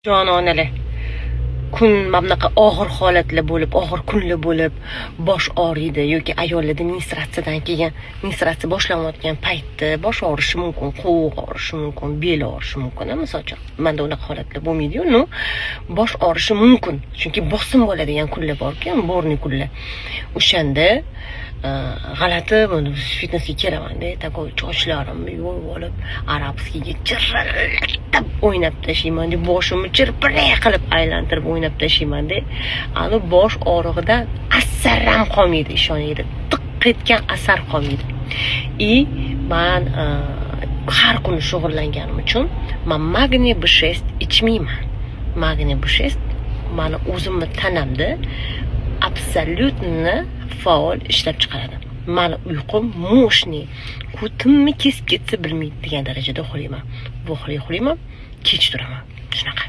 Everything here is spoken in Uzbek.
Jononalar kun mana bunaqa og'ir holatlar bo'lib, og'ir kunlar bo'lib, bosh og'riydi yoki ayollarda menstruatsiyadan keyin menstruatsiya boshlanayotgan paytda bosh og'rishi mumkin, qo'l og'rishi mumkin, bel og'rishi mumkin. Misol uchun, menda unaqa holatlar bo'lmaydi-yu, no, bosh og'rishi mumkin. Chunki bosim bo'ladigan kunlar bor-ku, borni kunlar. O'shanda g'alati buni fitnessga kelaman-da, takoy sochlarimni yuvib olib, arabskiga chirillab o'ynab tashlayman, deb boshimni chirpiray qilib aylantirib o'ynab tashlayman-da. Ani bosh og'rig'idan asar ham qolmaydi, ishoninglar. Tiq etgan asar qolmaydi. Men har kuni shug'ullanganim uchun men magniy B6 ichmayman. Magniy B6 meni o'zimni tanamda absolyutni faol ishlab chiqaradi. Meni uyqum mo'shni, ko'timni kesib ketsa bilmaydi degan darajada uxlayman. Bu uxlayman, kech turaman. Shunaqa.